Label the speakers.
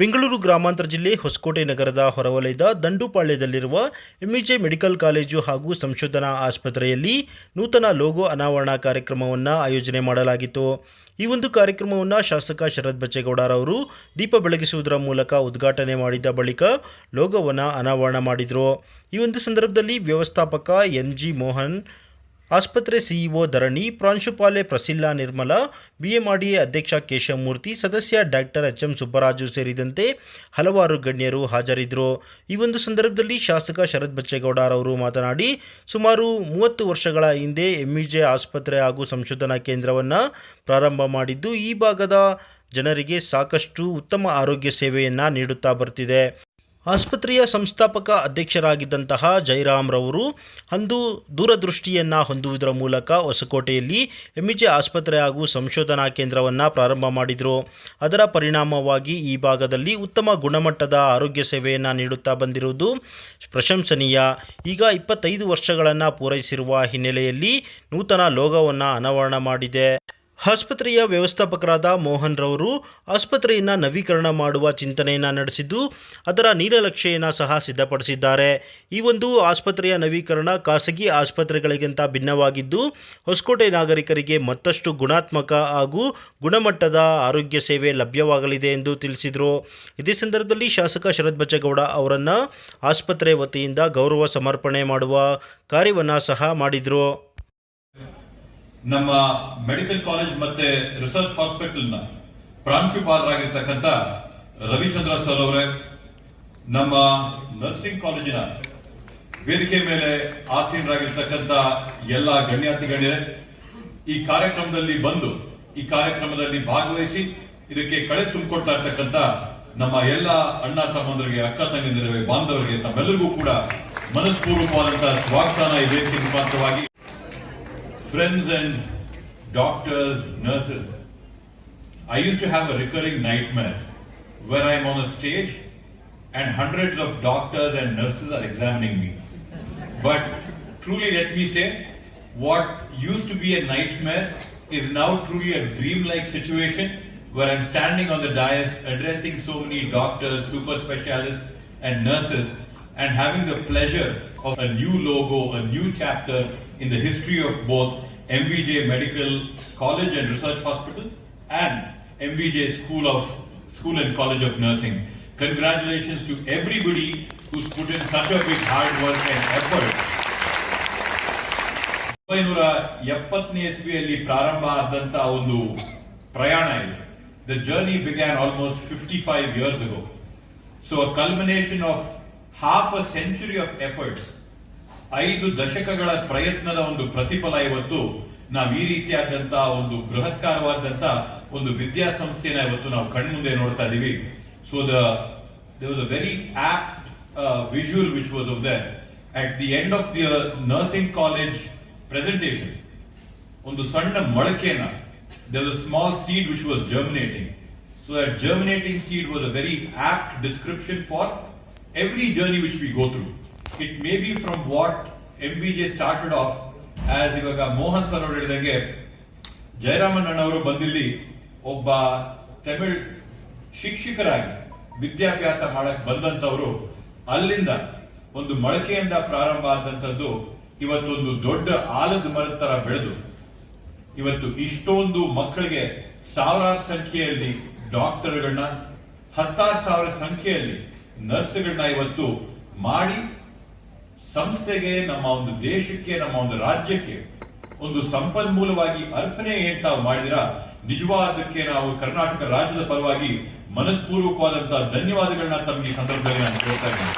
Speaker 1: ಬೆಂಗಳೂರು ಗ್ರಾಮಾಂತರ ಜಿಲ್ಲೆ ಹೊಸಕೋಟೆ ನಗರದ ಹೊರವಲಯದ ದಂಡುಪಾಳ್ಯದಲ್ಲಿರುವ ಎಂವಿಜೆ ಮೆಡಿಕಲ್ ಕಾಲೇಜು ಹಾಗೂ ಸಂಶೋಧನಾ ಆಸ್ಪತ್ರೆಯಲ್ಲಿ ನೂತನ ಲೋಗೋ ಅನಾವರಣ ಕಾರ್ಯಕ್ರಮವನ್ನು ಆಯೋಜನೆ ಮಾಡಲಾಗಿತ್ತು. ಈ ಒಂದು ಕಾರ್ಯಕ್ರಮವನ್ನು ಶಾಸಕ ಶರತ್ ಬಚ್ಚೇಗೌಡರವರು ದೀಪ ಬೆಳಗಿಸುವುದರ ಮೂಲಕ ಉದ್ಘಾಟನೆ ಮಾಡಿದ ಬಳಿಕ ಲೋಗೋವನ್ನು ಅನಾವರಣ ಮಾಡಿದರು. ಈ ಒಂದು ಸಂದರ್ಭದಲ್ಲಿ ವ್ಯವಸ್ಥಾಪಕ ಎನ್.ಜಿ. ಮೋಹನ್, ಆಸ್ಪತ್ರೆ ಸಿಇಒ ಧರಣಿ, ಪ್ರಾಂಶುಪಾಲೆ ಪ್ರಸಿಲ್ಲಾ ನಿರ್ಮಲ, ಬಿಎಂಆರ್ಡಿಎ ಅಧ್ಯಕ್ಷ ಕೇಶವಮೂರ್ತಿ, ಸದಸ್ಯ ಡಾಕ್ಟರ್ ಎಚ್.ಎಂ. ಸುಬ್ಬರಾಜು ಸೇರಿದಂತೆ ಹಲವಾರು ಗಣ್ಯರು ಹಾಜರಿದ್ದರು. ಈ ಒಂದು ಸಂದರ್ಭದಲ್ಲಿ ಶಾಸಕ ಶರತ್ ಬಚ್ಚೇಗೌಡರವರು ಮಾತನಾಡಿ, ಸುಮಾರು 30 ವರ್ಷಗಳ ಹಿಂದೆ ಎಂವಿಜೆ ಆಸ್ಪತ್ರೆ ಹಾಗೂ ಸಂಶೋಧನಾ ಕೇಂದ್ರವನ್ನು ಪ್ರಾರಂಭ ಮಾಡಿದ್ದು ಈ ಭಾಗದ ಜನರಿಗೆ ಸಾಕಷ್ಟು ಉತ್ತಮ ಆರೋಗ್ಯ ಸೇವೆಯನ್ನು ನೀಡುತ್ತಾ ಬರ್ತಿದೆ. ಆಸ್ಪತ್ರೆಯ ಸಂಸ್ಥಾಪಕ ಅಧ್ಯಕ್ಷರಾಗಿದ್ದಂತಹ ಜಯರಾಮ್ ರವರು ಅಂದು ದೂರದೃಷ್ಟಿಯನ್ನು ಹೊಂದುವುದರ ಮೂಲಕ ಹೊಸಕೋಟೆಯಲ್ಲಿ ಎಂವಿಜೆ ಆಸ್ಪತ್ರೆ ಹಾಗೂ ಸಂಶೋಧನಾ ಕೇಂದ್ರವನ್ನು ಪ್ರಾರಂಭ ಮಾಡಿದರು. ಅದರ ಪರಿಣಾಮವಾಗಿ ಈ ಭಾಗದಲ್ಲಿ ಉತ್ತಮ ಗುಣಮಟ್ಟದ ಆರೋಗ್ಯ ಸೇವೆಯನ್ನು ನೀಡುತ್ತಾ ಬಂದಿರುವುದು ಪ್ರಶಂಸನೀಯ. ಈಗ 25 ವರ್ಷಗಳನ್ನು ಪೂರೈಸಿರುವ ಹಿನ್ನೆಲೆಯಲ್ಲಿ ನೂತನ ಲೋಗೋವನ್ನು ಅನಾವರಣ ಮಾಡಿದೆ. ಆಸ್ಪತ್ರೆಯ ವ್ಯವಸ್ಥಾಪಕರಾದ ಮೋಹನ್ ರವರು ಆಸ್ಪತ್ರೆಯನ್ನು ನವೀಕರಣ ಮಾಡುವ ಚಿಂತನೆಯನ್ನು ನಡೆಸಿದ್ದು ಅದರ ನೀಲನಕ್ಷೆಯನ್ನು ಸಹ ಸಿದ್ಧಪಡಿಸಿದ್ದಾರೆ. ಈ ಒಂದು ಆಸ್ಪತ್ರೆಯ ನವೀಕರಣ ಖಾಸಗಿ ಆಸ್ಪತ್ರೆಗಳಿಗಿಂತ ಭಿನ್ನವಾಗಿದ್ದು ಹೊಸಕೋಟೆ ನಾಗರಿಕರಿಗೆ ಮತ್ತಷ್ಟು ಗುಣಾತ್ಮಕ ಹಾಗೂ ಗುಣಮಟ್ಟದ ಆರೋಗ್ಯ ಸೇವೆ ಲಭ್ಯವಾಗಲಿದೆ ಎಂದು ತಿಳಿಸಿದರು. ಇದೇ ಸಂದರ್ಭದಲ್ಲಿ ಶಾಸಕ ಶರತ್ ಬಚ್ಚೇಗೌಡ ಅವರನ್ನು ಆಸ್ಪತ್ರೆ ವತಿಯಿಂದ ಗೌರವ ಸಮರ್ಪಣೆ ಮಾಡುವ ಕಾರ್ಯವನ್ನು ಸಹ ಮಾಡಿದರು.
Speaker 2: ನಮ್ಮ ಮೆಡಿಕಲ್ ಕಾಲೇಜ್ ಮತ್ತೆ ರಿಸರ್ಚ್ ಹಾಸ್ಪಿಟಲ್ ನ ಪ್ರಾಂಶುಪಾಲರಾಗಿರ್ತಕ್ಕಂಥ ರವಿಚಂದ್ರ ಸರ್ ಅವರೇ, ನಮ್ಮ ನರ್ಸಿಂಗ್ ಕಾಲೇಜಿನ ವೇದಿಕೆ ಮೇಲೆ ಆಸೀನರಾಗಿರ್ತಕ್ಕಂಥ ಎಲ್ಲ ಗಣ್ಯಾತಿ ಗಣ್ಯರೇ, ಈ ಕಾರ್ಯಕ್ರಮದಲ್ಲಿ ಬಂದು ಈ ಕಾರ್ಯಕ್ರಮದಲ್ಲಿ ಭಾಗವಹಿಸಿ ಇದಕ್ಕೆ ಕಳೆ ತುಂಬಿಕೊಡ್ತಾ ಇರ್ತಕ್ಕಂಥ ನಮ್ಮ ಎಲ್ಲ ಅಣ್ಣ ತಮ್ಮಂದರಿಗೆ, ಅಕ್ಕ ತಂಗಿಯರಿಗೆ, ಬಾಂಧವರಿಗೆ ತಮ್ಮೆಲ್ಲರಿಗೂ ಕೂಡ ಮನಸ್ಪೂರ್ವಕವಾದಂತಹ ಸ್ವಾಗತನ ಈ ವೇದಿಕೆ ಮುಖಾಂತರವಾಗಿ. Friends and doctors, nurses, I used to have a recurring nightmare where I am on a stage and hundreds of doctors and nurses are examining me. But truly, let me say, what used to be a nightmare is now truly a dream-like situation where I'm standing on the dais addressing so many doctors, super specialists and nurses and having the pleasure of a new logo, a new chapter in the history of both MVJ Medical College and Research Hospital and MVJ School and College of Nursing. Congratulations to everybody who's put in such a big hard work and effort. 1970 ಇಸ್ವಿಯಲ್ಲಿ ಪ್ರಾರಂಭ ಆದಂತ ಒಂದು ಪ್ರಯಾಣ ಇದೆ. The journey began almost 55 years ago. So a culmination of half a century of efforts, 5 ದಶಕಗಳ ಪ್ರಯತ್ನದ ಒಂದು ಪ್ರತಿಫಲ ಇವತ್ತು ನಾವು ಈ ರೀತಿಯಾದಂತಹ ಒಂದು ಬೃಹತ್ಕಾರವಾದಂತ ಒಂದು ವಿದ್ಯಾಸಂಸ್ಥೆನ ಇವತ್ತು ನಾವು ಕಣ್ಮುಂದೆ ನೋಡ್ತಾ ಇದೀವಿ. So there was a very apt visual which was over there at the end of the nursing college presentation. ಒಂದು ಸಣ್ಣ ಮೊಳಕೆನ, there was a small seed which was germinating. So that germinating seed was a very apt description for every journey which we go through. It may be from what MVJ started off as ಇವಾಗ Mohan sir ಅವರು ಹೇಳಿದಂಗೆ ಜಯರಾಮನ್ ಅವರು ಬಂದಿಲ್ಲಿ ಒಬ್ಬ ತಮಿಳ್ ಶಿಕ್ಷಕರಾಗಿ ವಿದ್ಯಾಭ್ಯಾಸ ಮಾಡಕ್ ಬಂದಂತವರು, ಅಲ್ಲಿಂದ ಒಂದು ಮೊಳಕೆಯಿಂದ ಪ್ರಾರಂಭ ಆದಂತದ್ದು ಇವತ್ತೊಂದು ದೊಡ್ಡ ಆಲದ ಮರದ ತರ ಬೆಳೆದು ಇವತ್ತು ಇಷ್ಟೊಂದು ಮಕ್ಕಳಿಗೆ ಸಾವಿರಾರು ಸಂಖ್ಯೆಯಲ್ಲಿ ಡಾಕ್ಟರ್ಗಳನ್ನ, 10,000 ಸಂಖ್ಯೆಯಲ್ಲಿ ನರ್ಸ್ಗಳನ್ನ ಇವತ್ತು ಮಾಡಿ ಸಂಸ್ಥೆಗೆ, ನಮ್ಮ ಒಂದು ದೇಶಕ್ಕೆ, ನಮ್ಮ ಒಂದು ರಾಜ್ಯಕ್ಕೆ ಒಂದು ಸಂಪನ್ಮೂಲವಾಗಿ ಅರ್ಪಣೆ ಏನ್ ತಾವು ಮಾಡಿದಿರಾ, ನಿಜವಾದಕ್ಕೆ ನಾವು ಕರ್ನಾಟಕ ರಾಜ್ಯದ ಪರವಾಗಿ ಮನಸ್ಪೂರ್ವಕವಾದಂತಹ ಧನ್ಯವಾದಗಳನ್ನ ತಮಗೆ ಈ ಸಂದರ್ಭದಲ್ಲಿ ನಾನು ಕೊಡ್ತಾ ಇದ್ದೀನಿ.